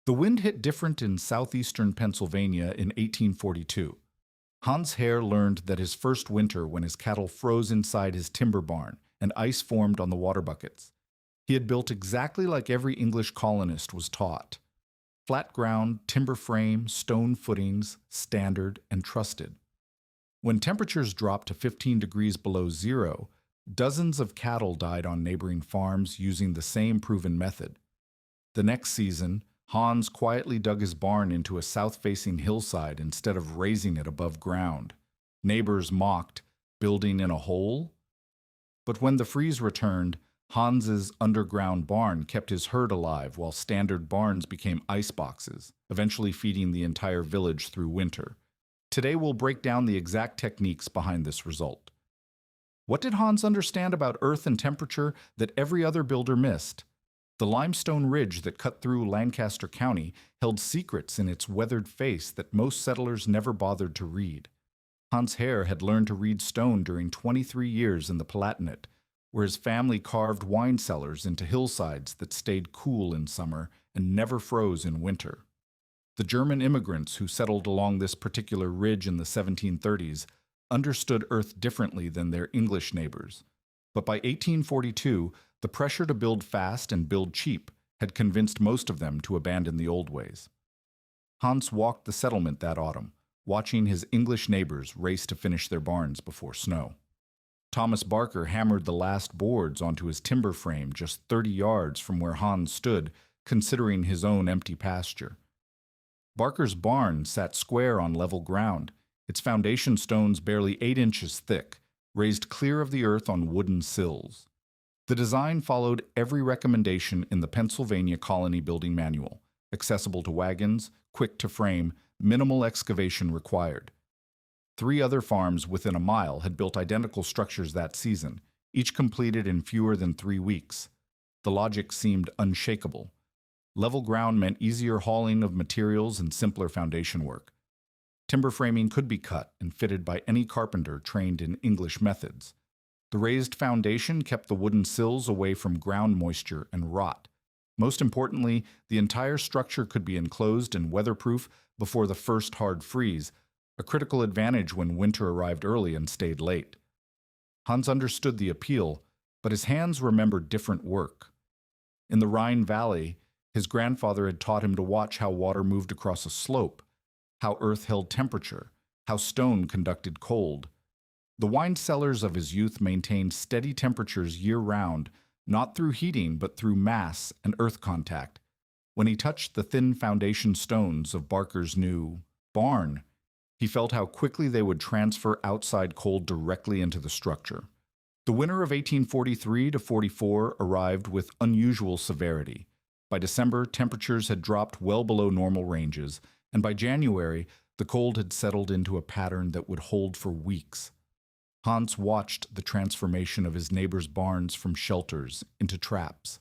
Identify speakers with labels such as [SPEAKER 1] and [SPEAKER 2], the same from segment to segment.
[SPEAKER 1] The wind hit different in southeastern Pennsylvania in 1842. Hans Herr learned that his first winter when his cattle froze inside his timber barn and ice formed on the water buckets. He had built exactly like every English colonist was taught. Flat ground, timber frame, stone footings, standard, and trusted. When temperatures dropped to 15 degrees below zero, dozens of cattle died on neighboring farms using the same proven method. The next season, Hans quietly dug his barn into a south-facing hillside instead of raising it above ground. Neighbors mocked, building in a hole? But when the freeze returned, Hans's underground barn kept his herd alive while standard barns became ice boxes, eventually feeding the entire village through winter. Today we'll break down the exact techniques behind this result. What did Hans understand about earth and temperature that every other builder missed? The limestone ridge that cut through Lancaster County held secrets in its weathered face that most settlers never bothered to read. Hans Herr had learned to read stone during 23 years in the Palatinate, where his family carved wine cellars into hillsides that stayed cool in summer and never froze in winter. The German immigrants who settled along this particular ridge in the 1730s understood Earth differently than their English neighbors. But by 1842, the pressure to build fast and build cheap had convinced most of them to abandon the old ways. Hans walked the settlement that autumn, watching his English neighbors race to finish their barns before snow. Thomas Barker hammered the last boards onto his timber frame just 30 yards from where Hans stood, considering his own empty pasture. Barker's barn sat square on level ground, its foundation stones barely 8 inches thick, raised clear of the earth on wooden sills. The design followed every recommendation in the Pennsylvania Colony Building Manual: accessible to wagons, quick to frame, minimal excavation required. 3 other farms within a mile had built identical structures that season, each completed in fewer than 3 weeks. The logic seemed unshakable. Level ground meant easier hauling of materials and simpler foundation work. Timber framing could be cut and fitted by any carpenter trained in English methods. The raised foundation kept the wooden sills away from ground moisture and rot. Most importantly, the entire structure could be enclosed and weatherproof before the first hard freeze, a critical advantage when winter arrived early and stayed late. Hans understood the appeal, but his hands remembered different work. In the Rhine Valley, his grandfather had taught him to watch how water moved across a slope, how earth held temperature, how stone conducted cold. The wine cellars of his youth maintained steady temperatures year-round, not through heating but through mass and earth contact. When he touched the thin foundation stones of Barker's new barn, he felt how quickly they would transfer outside cold directly into the structure. The winter of 1843 to 44 arrived with unusual severity. By December, temperatures had dropped well below normal ranges, and by January, the cold had settled into a pattern that would hold for weeks. Hans watched the transformation of his neighbors' barns from shelters into traps.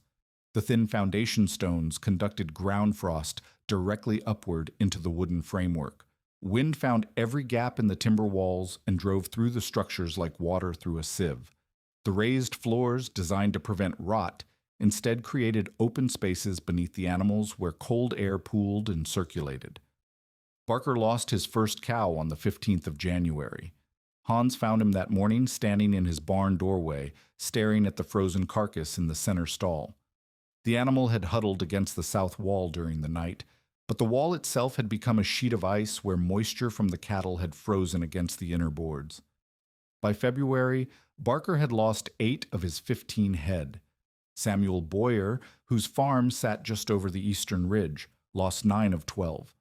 [SPEAKER 1] The thin foundation stones conducted ground frost directly upward into the wooden framework. Wind found every gap in the timber walls and drove through the structures like water through a sieve. The raised floors, designed to prevent rot, instead created open spaces beneath the animals where cold air pooled and circulated. Barker lost his first cow on the 15th of January. Hans found him that morning standing in his barn doorway, staring at the frozen carcass in the center stall. The animal had huddled against the south wall during the night, but the wall itself had become a sheet of ice where moisture from the cattle had frozen against the inner boards. By February, Barker had lost 8 of his 15 head. Samuel Boyer, whose farm sat just over the eastern ridge, lost 9 of 12.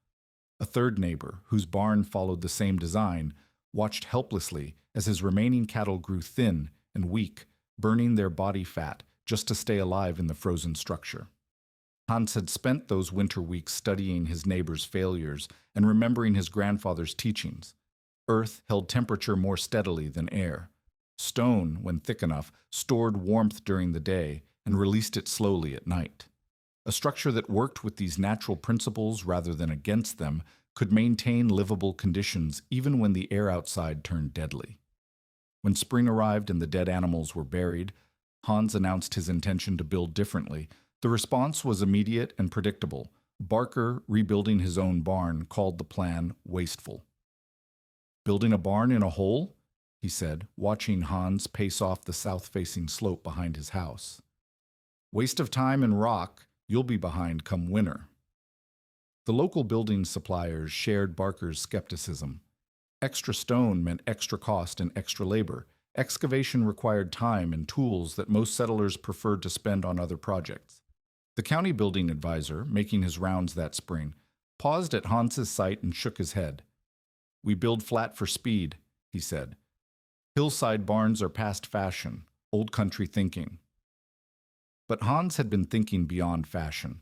[SPEAKER 1] A third neighbor, whose barn followed the same design, watched helplessly as his remaining cattle grew thin and weak, burning their body fat just to stay alive in the frozen structure. Hans had spent those winter weeks studying his neighbor's failures and remembering his grandfather's teachings. Earth held temperature more steadily than air. Stone, when thick enough, stored warmth during the day and released it slowly at night. A structure that worked with these natural principles rather than against them could maintain livable conditions even when the air outside turned deadly. When spring arrived and the dead animals were buried, Hans announced his intention to build differently. The response was immediate and predictable. Barker, rebuilding his own barn, called the plan wasteful. Building a barn in a hole? He said, watching Hans pace off the south-facing slope behind his house. Waste of time and rock, you'll be behind come winter. The local building suppliers shared Barker's skepticism. Extra stone meant extra cost and extra labor. Excavation required time and tools that most settlers preferred to spend on other projects. The county building advisor, making his rounds that spring, paused at Hans's site and shook his head. "We build flat for speed," he said. "Hillside barns are past fashion, old country thinking." But Hans had been thinking beyond fashion.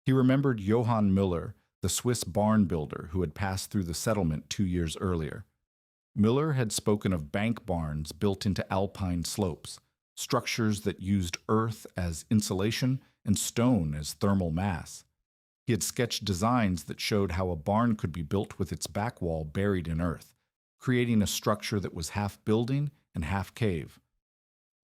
[SPEAKER 1] He remembered Johann Müller, the Swiss barn builder who had passed through the settlement 2 years earlier. Müller had spoken of bank barns built into alpine slopes, structures that used earth as insulation and stone as thermal mass. He had sketched designs that showed how a barn could be built with its back wall buried in earth, creating a structure that was half building and half cave.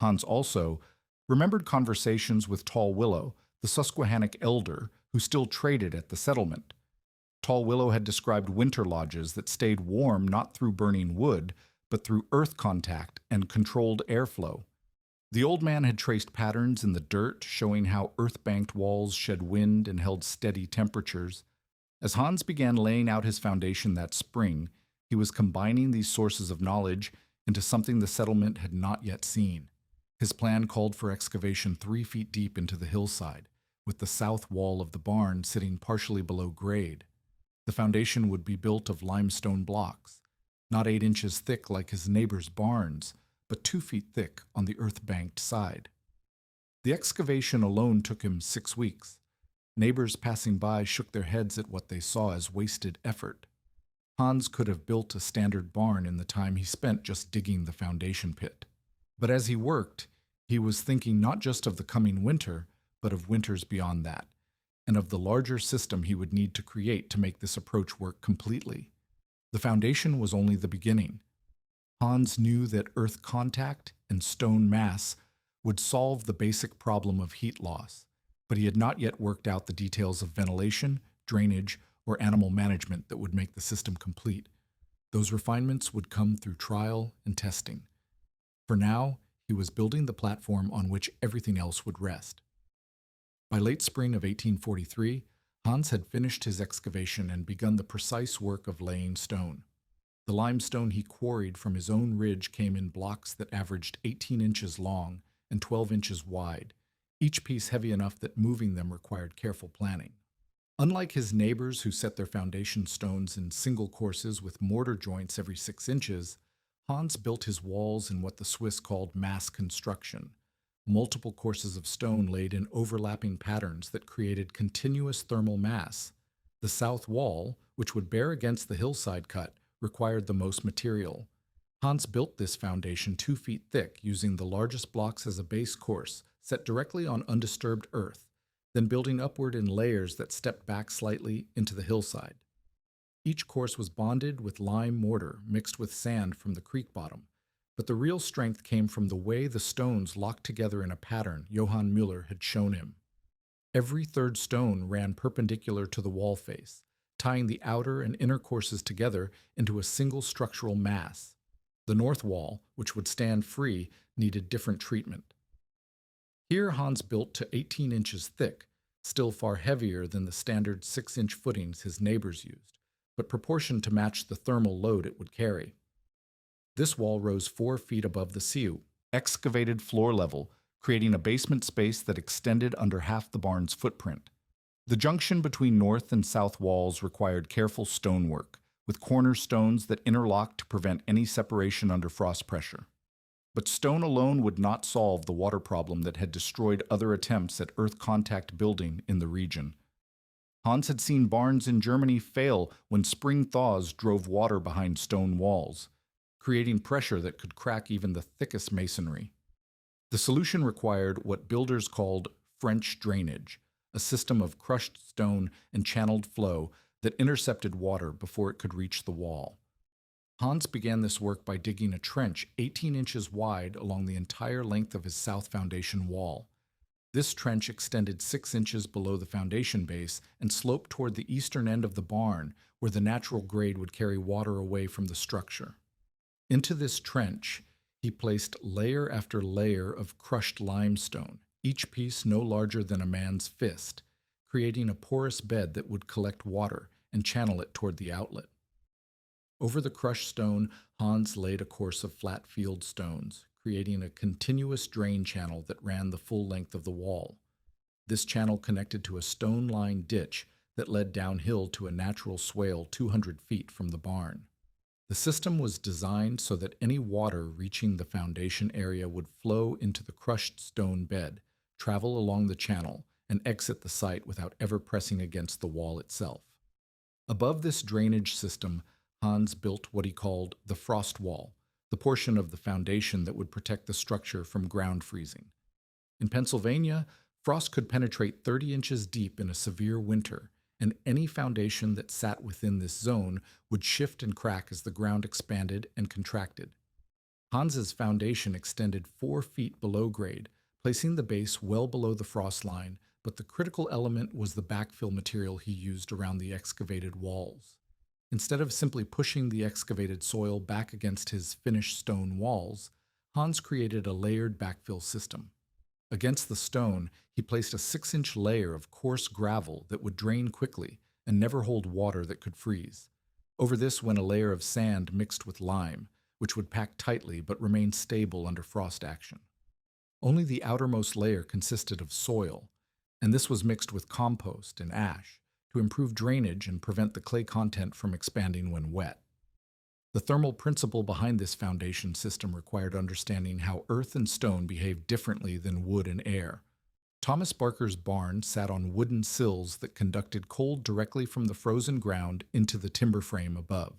[SPEAKER 1] Hans also remembered conversations with Tall Willow, the Susquehannock elder who still traded at the settlement. Tall Willow had described winter lodges that stayed warm not through burning wood, but through earth contact and controlled airflow. The old man had traced patterns in the dirt showing how earth-banked walls shed wind and held steady temperatures. As Hans began laying out his foundation that spring, he was combining these sources of knowledge into something the settlement had not yet seen. His plan called for excavation 3 feet deep into the hillside, with the south wall of the barn sitting partially below grade. The foundation would be built of limestone blocks, not 8 inches thick like his neighbors' barns, but 2 feet thick on the earth-banked side. The excavation alone took him 6 weeks. Neighbors passing by shook their heads at what they saw as wasted effort. Hans could have built a standard barn in the time he spent just digging the foundation pit. But as he worked, he was thinking not just of the coming winter, but of winters beyond that, and of the larger system he would need to create to make this approach work completely. The foundation was only the beginning. Hans knew that earth contact and stone mass would solve the basic problem of heat loss, but he had not yet worked out the details of ventilation, drainage, or animal management that would make the system complete. Those refinements would come through trial and testing. For now, he was building the platform on which everything else would rest. By late spring of 1843, Hans had finished his excavation and begun the precise work of laying stone. The limestone he quarried from his own ridge came in blocks that averaged 18 inches long and 12 inches wide, each piece heavy enough that moving them required careful planning. Unlike his neighbors who set their foundation stones in single courses with mortar joints every 6 inches, Hans built his walls in what the Swiss called mass construction, multiple courses of stone laid in overlapping patterns that created continuous thermal mass. The south wall, which would bear against the hillside cut, required the most material. Hans built this foundation 2 feet thick using the largest blocks as a base course, set directly on undisturbed earth, then building upward in layers that stepped back slightly into the hillside. Each course was bonded with lime mortar mixed with sand from the creek bottom, but the real strength came from the way the stones locked together in a pattern Johann Müller had shown him. Every third stone ran perpendicular to the wall face, tying the outer and inner courses together into a single structural mass. The north wall, which would stand free, needed different treatment. Here Hans built to 18 inches thick, still far heavier than the standard 6-inch footings his neighbors used, but proportioned to match the thermal load it would carry. This wall rose 4 feet above the sea, excavated floor level, creating a basement space that extended under half the barn's footprint. The junction between north and south walls required careful stonework, with cornerstones that interlocked to prevent any separation under frost pressure. But stone alone would not solve the water problem that had destroyed other attempts at earth contact building in the region. Hans had seen barns in Germany fail when spring thaws drove water behind stone walls, creating pressure that could crack even the thickest masonry. The solution required what builders called French drainage, a system of crushed stone and channeled flow that intercepted water before it could reach the wall. Hans began this work by digging a trench 18 inches wide along the entire length of his south foundation wall. This trench extended 6 inches below the foundation base and sloped toward the eastern end of the barn, where the natural grade would carry water away from the structure. Into this trench, he placed layer after layer of crushed limestone, each piece no larger than a man's fist, creating a porous bed that would collect water and channel it toward the outlet. Over the crushed stone, Hans laid a course of flat field stones, creating a continuous drain channel that ran the full length of the wall. This channel connected to a stone-lined ditch that led downhill to a natural swale 200 feet from the barn. The system was designed so that any water reaching the foundation area would flow into the crushed stone bed, travel along the channel, and exit the site without ever pressing against the wall itself. Above this drainage system, Hans built what he called the frost wall, the portion of the foundation that would protect the structure from ground freezing. In Pennsylvania, frost could penetrate 30 inches deep in a severe winter, and any foundation that sat within this zone would shift and crack as the ground expanded and contracted. Hans's foundation extended 4 feet below grade, placing the base well below the frost line, but the critical element was the backfill material he used around the excavated walls. Instead of simply pushing the excavated soil back against his finished stone walls, Hans created a layered backfill system. Against the stone, he placed a 6-inch layer of coarse gravel that would drain quickly and never hold water that could freeze. Over this went a layer of sand mixed with lime, which would pack tightly but remain stable under frost action. Only the outermost layer consisted of soil, and this was mixed with compost and ash to improve drainage and prevent the clay content from expanding when wet. The thermal principle behind this foundation system required understanding how earth and stone behave differently than wood and air. Thomas Barker's barn sat on wooden sills that conducted cold directly from the frozen ground into the timber frame above.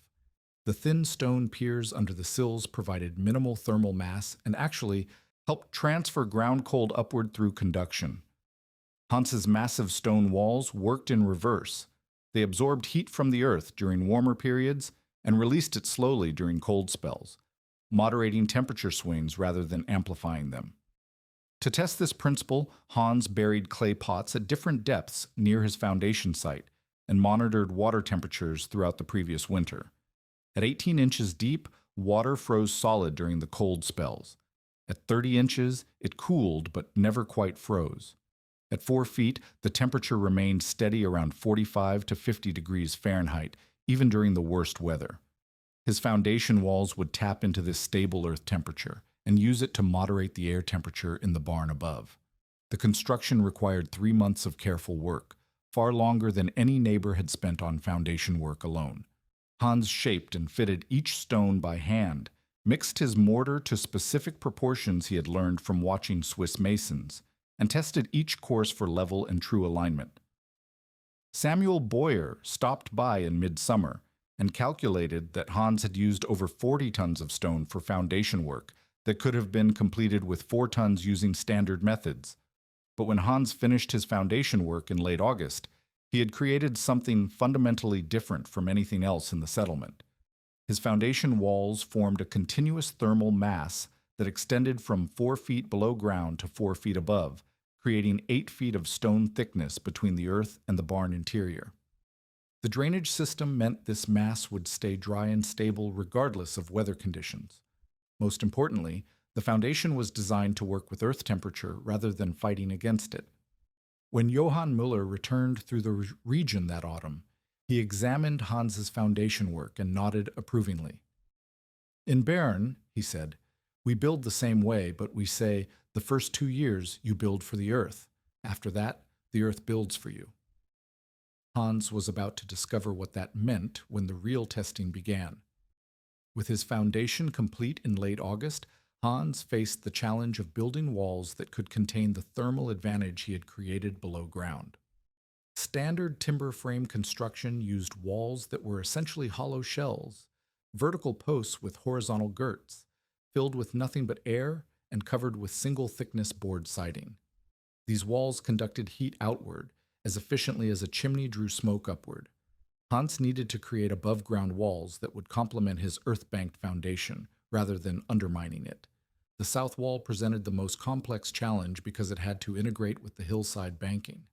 [SPEAKER 1] The thin stone piers under the sills provided minimal thermal mass and actually helped transfer ground cold upward through conduction. Hans's massive stone walls worked in reverse. They absorbed heat from the earth during warmer periods and released it slowly during cold spells, moderating temperature swings rather than amplifying them. To test this principle, Hans buried clay pots at different depths near his foundation site and monitored water temperatures throughout the previous winter. At 18 inches deep, water froze solid during the cold spells. At 30 inches, it cooled but never quite froze. At 4 feet, the temperature remained steady around 45 to 50 degrees Fahrenheit, even during the worst weather. His foundation walls would tap into this stable earth temperature and use it to moderate the air temperature in the barn above. The construction required 3 months of careful work, far longer than any neighbor had spent on foundation work alone. Hans shaped and fitted each stone by hand, mixed his mortar to specific proportions he had learned from watching Swiss masons, and tested each course for level and true alignment. Samuel Boyer stopped by in midsummer and calculated that Hans had used over 40 tons of stone for foundation work that could have been completed with 4 tons using standard methods. But when Hans finished his foundation work in late August, he had created something fundamentally different from anything else in the settlement. His foundation walls formed a continuous thermal mass that extended from 4 feet below ground to 4 feet above, creating 8 feet of stone thickness between the earth and the barn interior. The drainage system meant this mass would stay dry and stable regardless of weather conditions. Most importantly, the foundation was designed to work with earth temperature rather than fighting against it. When Johann Müller returned through the region that autumn, he examined Hans's foundation work and nodded approvingly. "In Bern," he said, "we build the same way, but we say, the first 2 years you build for the earth. After that, the earth builds for you." Hans was about to discover what that meant when the real testing began. With his foundation complete in late August, Hans faced the challenge of building walls that could contain the thermal advantage he had created below ground. Standard timber frame construction used walls that were essentially hollow shells, vertical posts with horizontal girts, filled with nothing but air and covered with single-thickness board siding. These walls conducted heat outward as efficiently as a chimney drew smoke upward. Hans needed to create above-ground walls that would complement his earth-banked foundation rather than undermining it. The south wall presented the most complex challenge because it had to integrate with the hillside banking.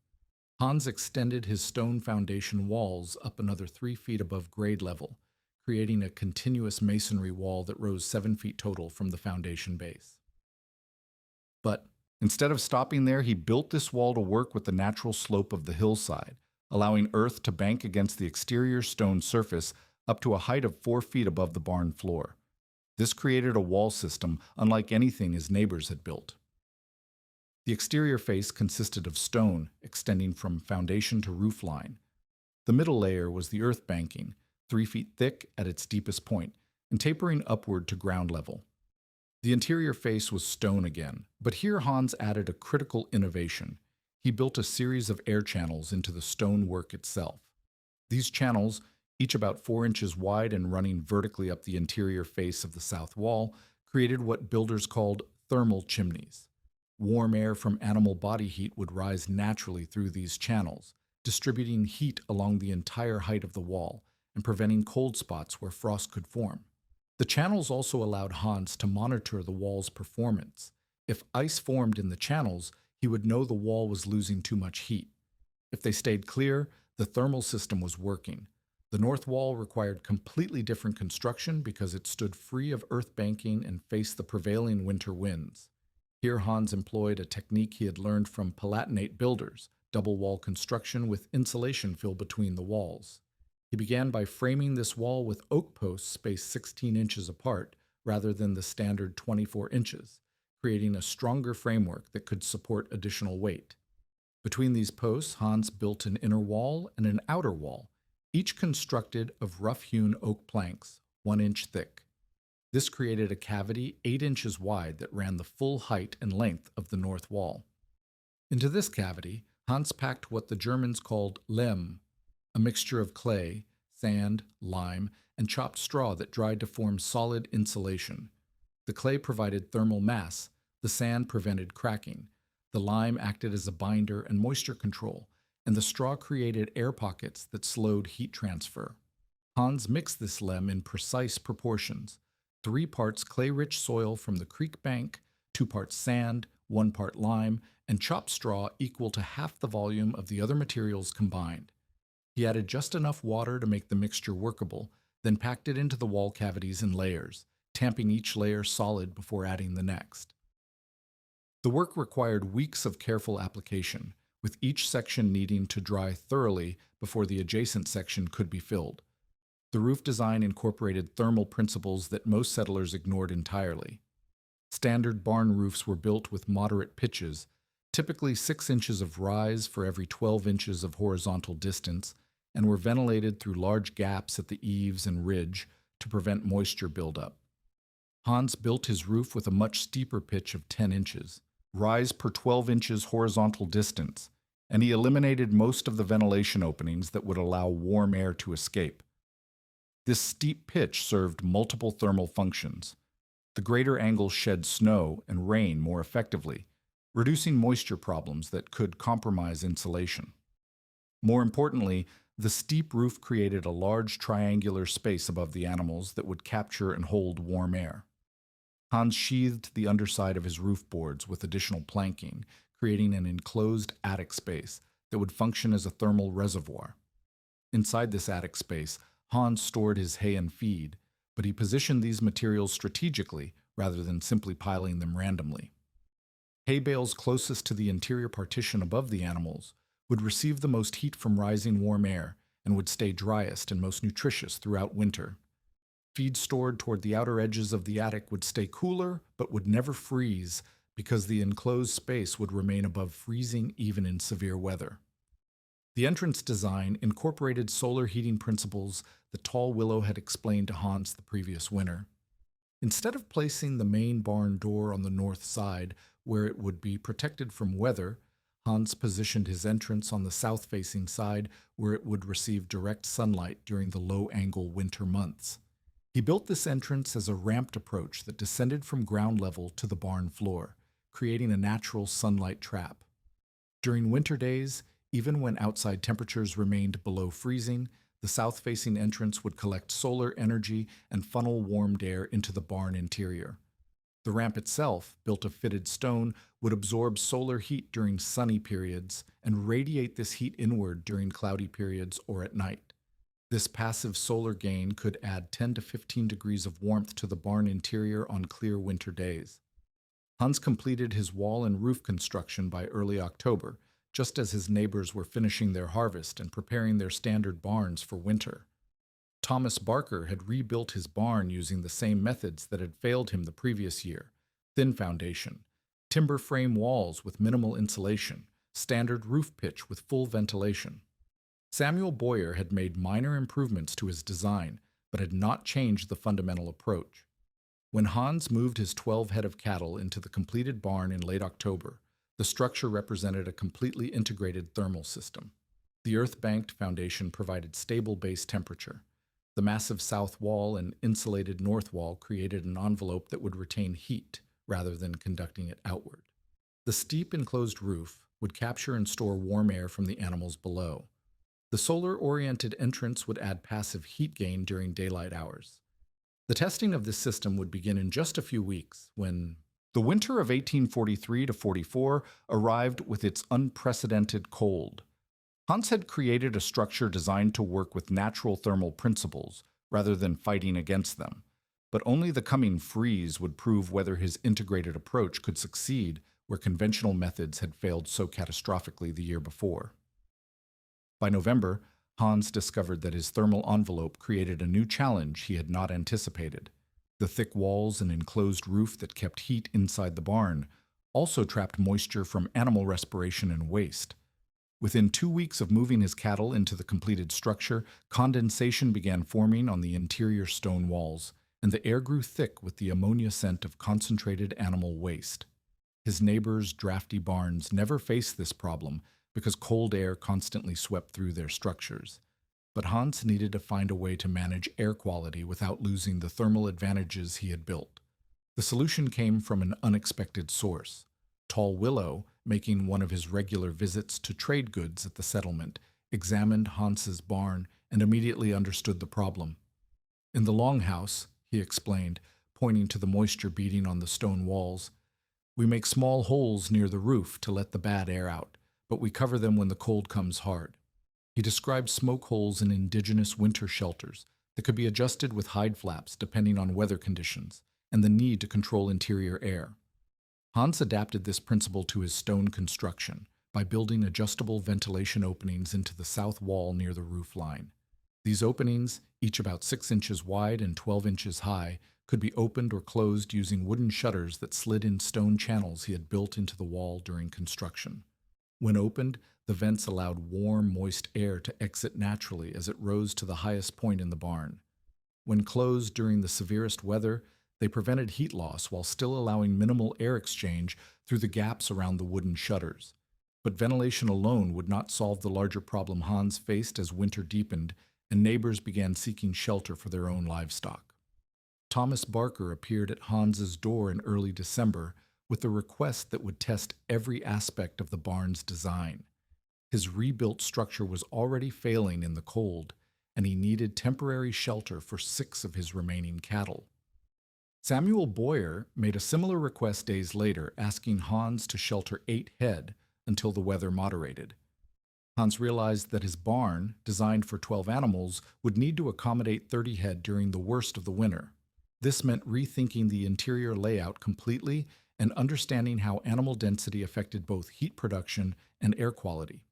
[SPEAKER 1] Hans extended his stone foundation walls up another 3 feet above grade level, creating a continuous masonry wall that rose 7 feet total from the foundation base. But instead of stopping there, he built this wall to work with the natural slope of the hillside, allowing earth to bank against the exterior stone surface up to a height of 4 feet above the barn floor. This created a wall system unlike anything his neighbors had built. The exterior face consisted of stone extending from foundation to roof line. The middle layer was the earth banking, 3 feet thick at its deepest point, and tapering upward to ground level. The interior face was stone again, but here Hans added a critical innovation. He built a series of air channels into the stonework itself. These channels, each about 4 inches wide and running vertically up the interior face of the south wall, created what builders called thermal chimneys. Warm air from animal body heat would rise naturally through these channels, distributing heat along the entire height of the wall and preventing cold spots where frost could form. The channels also allowed Hans to monitor the wall's performance. If ice formed in the channels, he would know the wall was losing too much heat. If they stayed clear, the thermal system was working. The north wall required completely different construction because it stood free of earth banking and faced the prevailing winter winds. Here Hans employed a technique he had learned from Palatinate builders, double wall construction with insulation fill between the walls. He began by framing this wall with oak posts spaced 16 inches apart rather than the standard 24 inches, creating a stronger framework that could support additional weight. Between these posts, Hans built an inner wall and an outer wall, each constructed of rough-hewn oak planks, 1 inch thick. This created a cavity 8 inches wide that ran the full height and length of the north wall. Into this cavity, Hans packed what the Germans called Lehm, a mixture of clay, sand, lime, and chopped straw that dried to form solid insulation. The clay provided thermal mass, the sand prevented cracking, the lime acted as a binder and moisture control, and the straw created air pockets that slowed heat transfer. Hans mixed this lehm in precise proportions: 3 parts clay-rich soil from the creek bank, 2 parts sand, 1 part lime, and chopped straw equal to half the volume of the other materials combined. He added just enough water to make the mixture workable, then packed it into the wall cavities in layers, tamping each layer solid before adding the next. The work required weeks of careful application, with each section needing to dry thoroughly before the adjacent section could be filled. The roof design incorporated thermal principles that most settlers ignored entirely. Standard barn roofs were built with moderate pitches, typically 6 inches of rise for every 12 inches of horizontal distance, and were ventilated through large gaps at the eaves and ridge to prevent moisture buildup. Hans built his roof with a much steeper pitch of 10 inches, rise per 12 inches horizontal distance, and he eliminated most of the ventilation openings that would allow warm air to escape. This steep pitch served multiple thermal functions. The greater angle shed snow and rain more effectively, reducing moisture problems that could compromise insulation. More importantly, the steep roof created a large triangular space above the animals that would capture and hold warm air. Hans sheathed the underside of his roof boards with additional planking, creating an enclosed attic space that would function as a thermal reservoir. Inside this attic space, Hans stored his hay and feed, but he positioned these materials strategically rather than simply piling them randomly. Hay bales closest to the interior partition above the animals would receive the most heat from rising warm air and would stay driest and most nutritious throughout winter. Feed stored toward the outer edges of the attic would stay cooler but would never freeze because the enclosed space would remain above freezing even in severe weather. The entrance design incorporated solar heating principles that Tall Willow had explained to Hans the previous winter. Instead of placing the main barn door on the north side where it would be protected from weather, Hans positioned his entrance on the south-facing side where it would receive direct sunlight during the low-angle winter months. He built this entrance as a ramped approach that descended from ground level to the barn floor, creating a natural sunlight trap. During winter days, even when outside temperatures remained below freezing, the south-facing entrance would collect solar energy and funnel warmed air into the barn interior. The ramp itself, built of fitted stone, would absorb solar heat during sunny periods and radiate this heat inward during cloudy periods or at night. This passive solar gain could add 10 to 15 degrees of warmth to the barn interior on clear winter days. Hans completed his wall and roof construction by early October, just as his neighbors were finishing their harvest and preparing their standard barns for winter. Thomas Barker had rebuilt his barn using the same methods that had failed him the previous year: thin foundation, timber frame walls with minimal insulation, standard roof pitch with full ventilation. Samuel Boyer had made minor improvements to his design, but had not changed the fundamental approach. When Hans moved his 12 head of cattle into the completed barn in late October, the structure represented a completely integrated thermal system. The earth-banked foundation provided stable base temperature. The massive south wall and insulated north wall created an envelope that would retain heat rather than conducting it outward. The steep enclosed roof would capture and store warm air from the animals below. The solar-oriented entrance would add passive heat gain during daylight hours. The testing of this system would begin in just a few weeks when the winter of 1843 to 44 arrived with its unprecedented cold. Hans had created a structure designed to work with natural thermal principles rather than fighting against them, but only the coming freeze would prove whether his integrated approach could succeed where conventional methods had failed so catastrophically the year before. By November, Hans discovered that his thermal envelope created a new challenge he had not anticipated. The thick walls and enclosed roof that kept heat inside the barn also trapped moisture from animal respiration and waste. Within 2 weeks of moving his cattle into the completed structure, condensation began forming on the interior stone walls, and the air grew thick with the ammonia scent of concentrated animal waste. His neighbors' drafty barns never faced this problem because cold air constantly swept through their structures. But Hans needed to find a way to manage air quality without losing the thermal advantages he had built. The solution came from an unexpected source. Tall Willow, making one of his regular visits to trade goods at the settlement, examined Hans's barn and immediately understood the problem. In the longhouse, he explained, pointing to the moisture beading on the stone walls, we make small holes near the roof to let the bad air out, but we cover them when the cold comes hard. He described smoke holes in indigenous winter shelters that could be adjusted with hide flaps depending on weather conditions and the need to control interior air. Hans adapted this principle to his stone construction by building adjustable ventilation openings into the south wall near the roof line. These openings, each about 6 inches wide and 12 inches high, could be opened or closed using wooden shutters that slid in stone channels he had built into the wall during construction. When opened, the vents allowed warm, moist air to exit naturally as it rose to the highest point in the barn. When closed during the severest weather, they prevented heat loss while still allowing minimal air exchange through the gaps around the wooden shutters. But ventilation alone would not solve the larger problem Hans faced as winter deepened and neighbors began seeking shelter for their own livestock. Thomas Barker appeared at Hans's door in early December with a request that would test every aspect of the barn's design. His rebuilt structure was already failing in the cold, and he needed temporary shelter for 6 of his remaining cattle. Samuel Boyer made a similar request days later, asking Hans to shelter 8 head until the weather moderated. Hans realized that his barn, designed for 12 animals, would need to accommodate 30 head during the worst of the winter. This meant rethinking the interior layout completely and understanding how animal density affected both heat production and air quality.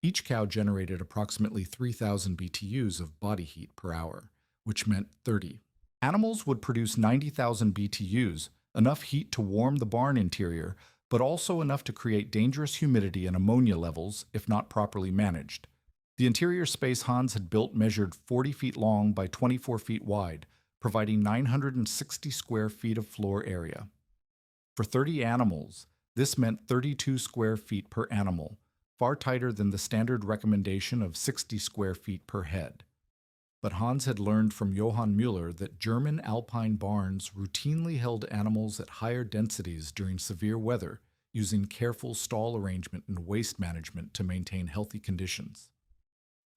[SPEAKER 1] Each cow generated approximately 3,000 BTUs of body heat per hour, which meant 30. Animals would produce 90,000 BTUs, enough heat to warm the barn interior, but also enough to create dangerous humidity and ammonia levels if not properly managed. The interior space Hans had built measured 40 feet long by 24 feet wide, providing 960 square feet of floor area. For 30 animals, this meant 32 square feet per animal, far tighter than the standard recommendation of 60 square feet per head. But Hans had learned from Johann Müller that German alpine barns routinely held animals at higher densities during severe weather, using careful stall arrangement and waste management to maintain healthy conditions.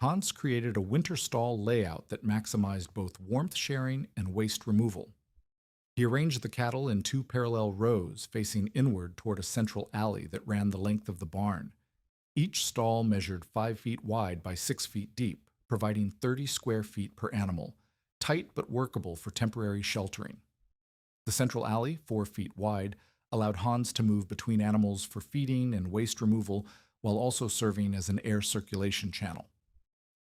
[SPEAKER 1] Hans created a winter stall layout that maximized both warmth sharing and waste removal. He arranged the cattle in two parallel rows facing inward toward a central alley that ran the length of the barn. Each stall measured 5 feet wide by 6 feet deep, providing 30 square feet per animal, tight but workable for temporary sheltering. The central alley, 4 feet wide, allowed Hans to move between animals for feeding and waste removal while also serving as an air circulation channel.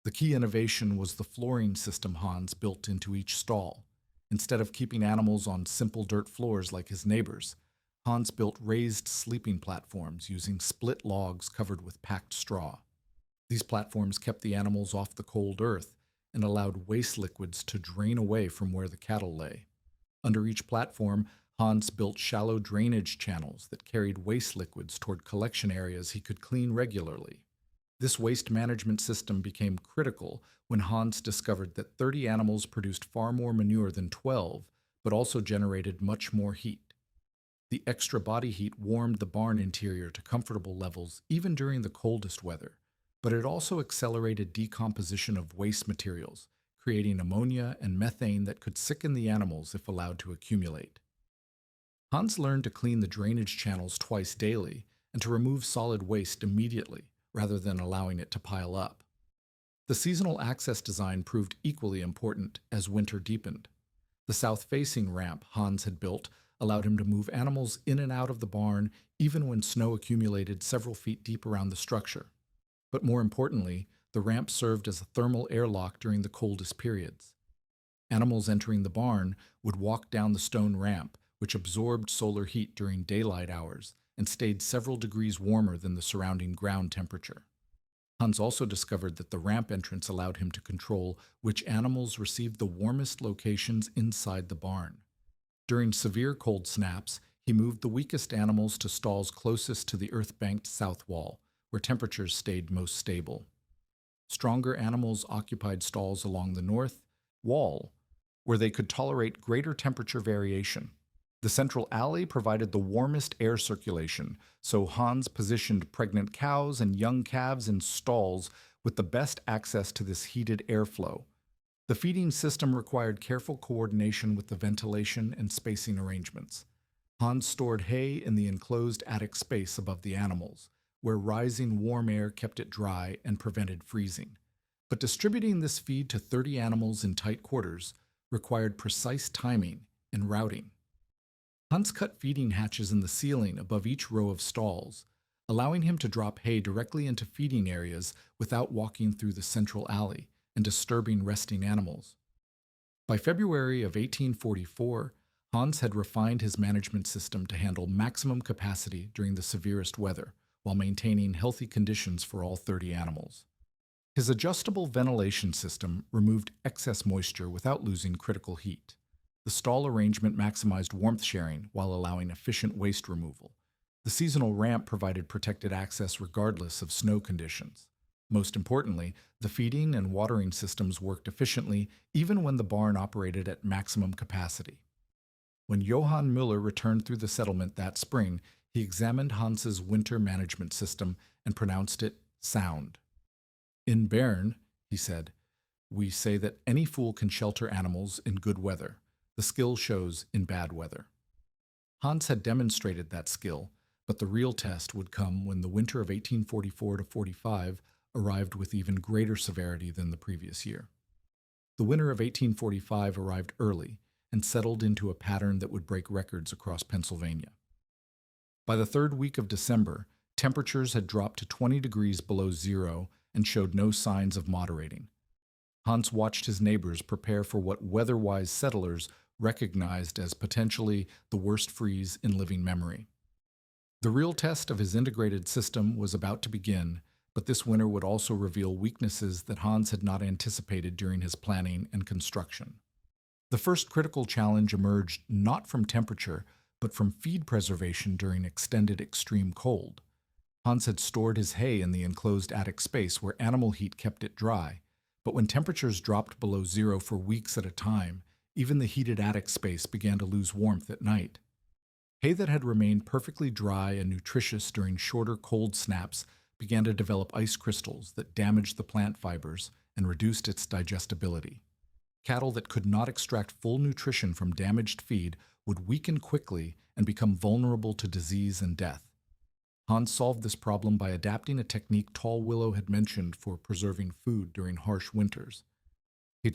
[SPEAKER 1] The key innovation was the flooring system Hans built into each stall. Instead of keeping animals on simple dirt floors like his neighbors, Hans built raised sleeping platforms using split logs covered with packed straw. These platforms kept the animals off the cold earth and allowed waste liquids to drain away from where the cattle lay. Under each platform, Hans built shallow drainage channels that carried waste liquids toward collection areas he could clean regularly. This waste management system became critical when Hans discovered that 30 animals produced far more manure than 12, but also generated much more heat. The extra body heat warmed the barn interior to comfortable levels even during the coldest weather, but it also accelerated decomposition of waste materials, creating ammonia and methane that could sicken the animals if allowed to accumulate. Hans learned to clean the drainage channels twice daily and to remove solid waste immediately, rather than allowing it to pile up. The seasonal access design proved equally important as winter deepened. The south-facing ramp Hans had built allowed him to move animals in and out of the barn even when snow accumulated several feet deep around the structure. But more importantly, the ramp served as a thermal airlock during the coldest periods. Animals entering the barn would walk down the stone ramp, which absorbed solar heat during daylight hours and stayed several degrees warmer than the surrounding ground temperature. Hans also discovered that the ramp entrance allowed him to control which animals received the warmest locations inside the barn. During severe cold snaps, he moved the weakest animals to stalls closest to the earth-banked south wall, where temperatures stayed most stable. Stronger animals occupied stalls along the north wall, where they could tolerate greater temperature variation. The central alley provided the warmest air circulation, so Hans positioned pregnant cows and young calves in stalls with the best access to this heated airflow. The feeding system required careful coordination with the ventilation and spacing arrangements. Hans stored hay in the enclosed attic space above the animals, where rising warm air kept it dry and prevented freezing. But distributing this feed to 30 animals in tight quarters required precise timing and routing. Hans cut feeding hatches in the ceiling above each row of stalls, allowing him to drop hay directly into feeding areas without walking through the central alley and disturbing resting animals. By February of 1844, Hans had refined his management system to handle maximum capacity during the severest weather, while maintaining healthy conditions for all 30 animals. His adjustable ventilation system removed excess moisture without losing critical heat. The stall arrangement maximized warmth sharing while allowing efficient waste removal. The seasonal ramp provided protected access regardless of snow conditions. Most importantly, the feeding and watering systems worked efficiently even when the barn operated at maximum capacity. When Johann Müller returned through the settlement that spring, he examined Hans's winter management system and pronounced it sound. "In Bern," he said, "we say that any fool can shelter animals in good weather. The skill shows in bad weather." Hans had demonstrated that skill, but the real test would come when the winter of 1844 to 45 arrived with even greater severity than the previous year. The winter of 1845 arrived early and settled into a pattern that would break records across Pennsylvania. By the third week of December, temperatures had dropped to 20 degrees below zero and showed no signs of moderating. Hans watched his neighbors prepare for what weather-wise settlers recognized as potentially the worst freeze in living memory. The real test of his integrated system was about to begin, but this winter would also reveal weaknesses that Hans had not anticipated during his planning and construction. The first critical challenge emerged not from temperature, but from feed preservation during extended extreme cold. Hans had stored his hay in the enclosed attic space where animal heat kept it dry, but when temperatures dropped below zero for weeks at a time, even the heated attic space began to lose warmth at night. Hay that had remained perfectly dry and nutritious during shorter cold snaps began to develop ice crystals that damaged the plant fibers and reduced its digestibility. Cattle that could not extract full nutrition from damaged feed would weaken quickly and become vulnerable to disease and death. Hans solved this problem by adapting a technique Tall Willow had mentioned for preserving food during harsh winters. He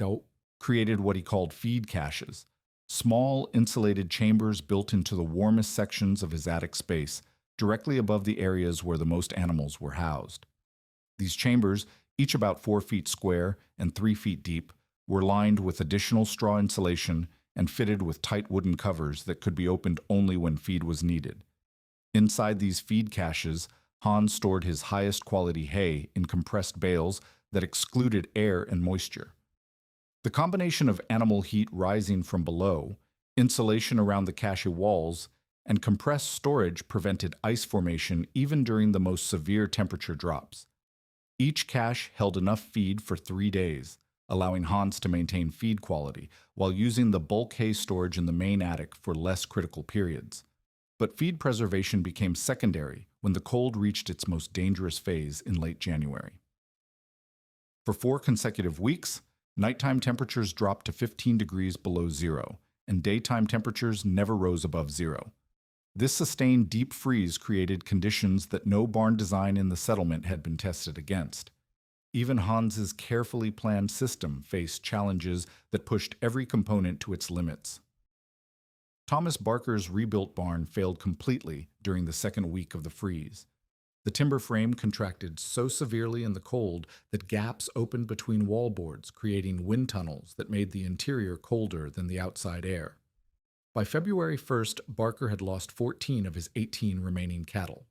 [SPEAKER 1] created what he called feed caches, small insulated chambers built into the warmest sections of his attic space, directly above the areas where the most animals were housed. These chambers, each about 4 feet square and 3 feet deep, were lined with additional straw insulation and fitted with tight wooden covers that could be opened only when feed was needed. Inside these feed caches, Hans stored his highest quality hay in compressed bales that excluded air and moisture. The combination of animal heat rising from below, insulation around the cache walls, and compressed storage prevented ice formation even during the most severe temperature drops. Each cache held enough feed for 3 days, allowing Hans to maintain feed quality while using the bulk hay storage in the main attic for less critical periods. But feed preservation became secondary when the cold reached its most dangerous phase in late January. For 4 consecutive weeks, nighttime temperatures dropped to 15 degrees below zero, and daytime temperatures never rose above zero. This sustained deep freeze created conditions that no barn design in the settlement had been tested against. Even Hans's carefully planned system faced challenges that pushed every component to its limits. Thomas Barker's rebuilt barn failed completely during the second week of the freeze. The timber frame contracted so severely in the cold that gaps opened between wallboards, creating wind tunnels that made the interior colder than the outside air. By February 1st, Barker had lost 14 of his 18 remaining cattle.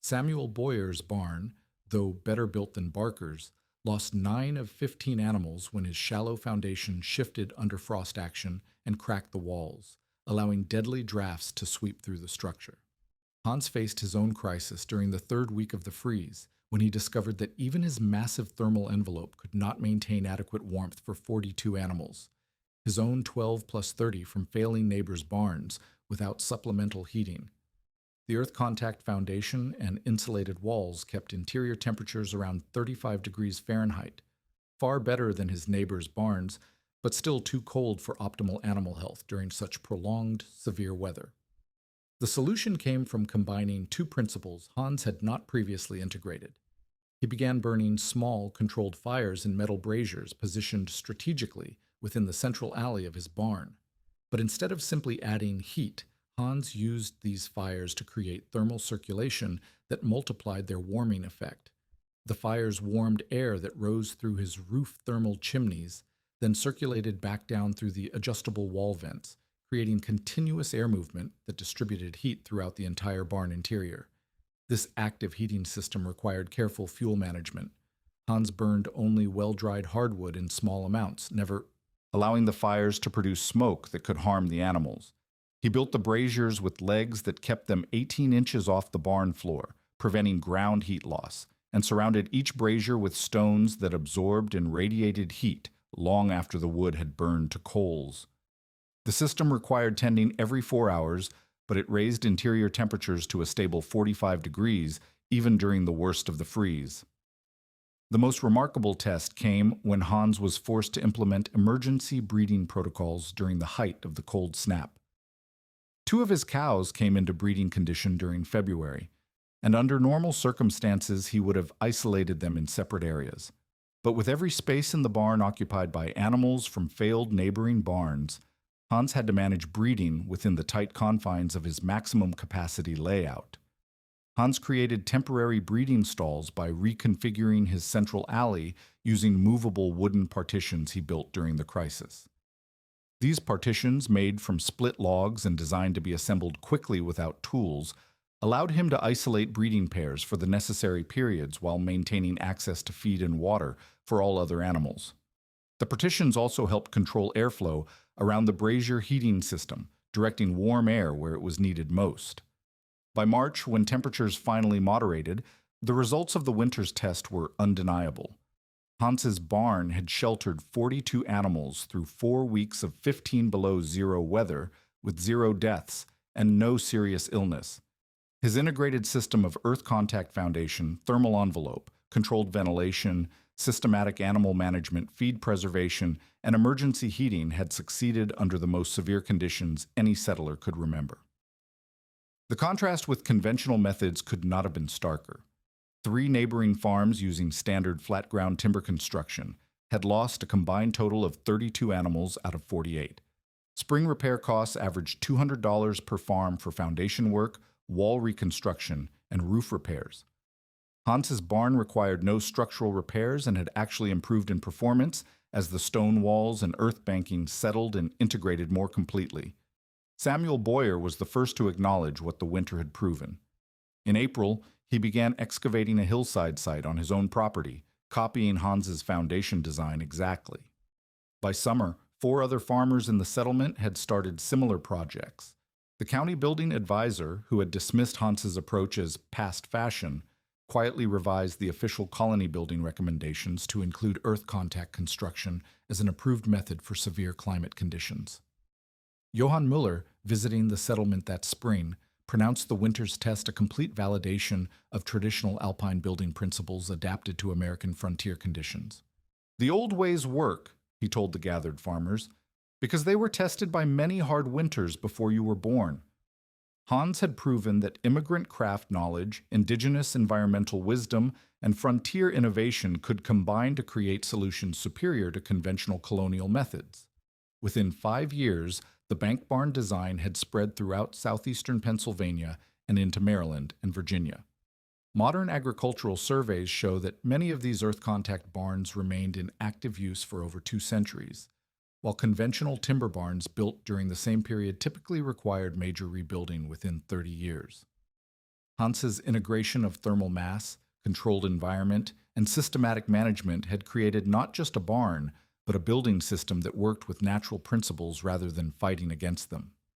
[SPEAKER 1] Samuel Boyer's barn, though better built than Barker's, lost 9 of 15 animals when his shallow foundation shifted under frost action and cracked the walls, allowing deadly drafts to sweep through the structure. Hans faced his own crisis during the 3rd week of the freeze, when he discovered that even his massive thermal envelope could not maintain adequate warmth for 42 animals, his own 12 plus 30 from failing neighbors' barns, without supplemental heating. The earth contact foundation and insulated walls kept interior temperatures around 35 degrees Fahrenheit, far better than his neighbors' barns, but still too cold for optimal animal health during such prolonged, severe weather. The solution came from combining 2 principles Hans had not previously integrated. He began burning small, controlled fires in metal braziers positioned strategically within the central alley of his barn. But instead of simply adding heat, Hans used these fires to create thermal circulation that multiplied their warming effect. The fires warmed air that rose through his roof thermal chimneys, then circulated back down through the adjustable wall vents, creating continuous air movement that distributed heat throughout the entire barn interior. This active heating system required careful fuel management. Hans burned only well-dried hardwood in small amounts, never allowing the fires to produce smoke that could harm the animals. He built the braziers with legs that kept them 18 inches off the barn floor, preventing ground heat loss, and surrounded each brazier with stones that absorbed and radiated heat long after the wood had burned to coals. The system required tending every 4 hours, but it raised interior temperatures to a stable 45 degrees even during the worst of the freeze. The most remarkable test came when Hans was forced to implement emergency breeding protocols during the height of the cold snap. 2 of his cows came into breeding condition during February, and under normal circumstances he would have isolated them in separate areas. But with every space in the barn occupied by animals from failed neighboring barns, Hans had to manage breeding within the tight confines of his maximum capacity layout. Hans created temporary breeding stalls by reconfiguring his central alley using movable wooden partitions he built during the crisis. These partitions, made from split logs and designed to be assembled quickly without tools, allowed him to isolate breeding pairs for the necessary periods while maintaining access to feed and water for all other animals. The partitions also helped control airflow around the brazier heating system, directing warm air where it was needed most. By March, when temperatures finally moderated, the results of the winter's test were undeniable. Hans's barn had sheltered 42 animals through 4 weeks of 15 below zero weather with 0 deaths and no serious illness. His integrated system of earth contact foundation, thermal envelope, controlled ventilation, systematic animal management, feed preservation, and emergency heating had succeeded under the most severe conditions any settler could remember. The contrast with conventional methods could not have been starker. 3 neighboring farms using standard flat-ground timber construction had lost a combined total of 32 animals out of 48. Spring repair costs averaged $200 per farm for foundation work, wall reconstruction, and roof repairs. Hans's barn required no structural repairs and had actually improved in performance as the stone walls and earth banking settled and integrated more completely. Samuel Boyer was the first to acknowledge what the winter had proven. In April, he began excavating a hillside site on his own property, copying Hans's foundation design exactly. By summer, 4 other farmers in the settlement had started similar projects. The county building advisor, who had dismissed Hans's approach as past fashion, quietly revised the official colony building recommendations to include earth contact construction as an approved method for severe climate conditions. Johann Müller, visiting the settlement that spring, pronounced the winter's test a complete validation of traditional alpine building principles adapted to American frontier conditions. "The old ways work," he told the gathered farmers, "because they were tested by many hard winters before you were born." Hans had proven that immigrant craft knowledge, indigenous environmental wisdom, and frontier innovation could combine to create solutions superior to conventional colonial methods. Within 5 years, the bank barn design had spread throughout southeastern Pennsylvania and into Maryland and Virginia. Modern agricultural surveys show that many of these earth contact barns remained in active use for over 2 centuries, while conventional timber barns built during the same period typically required major rebuilding within 30 years. Hans's integration of thermal mass, controlled environment, and systematic management had created not just a barn, but a building system that worked with natural principles rather than fighting against them.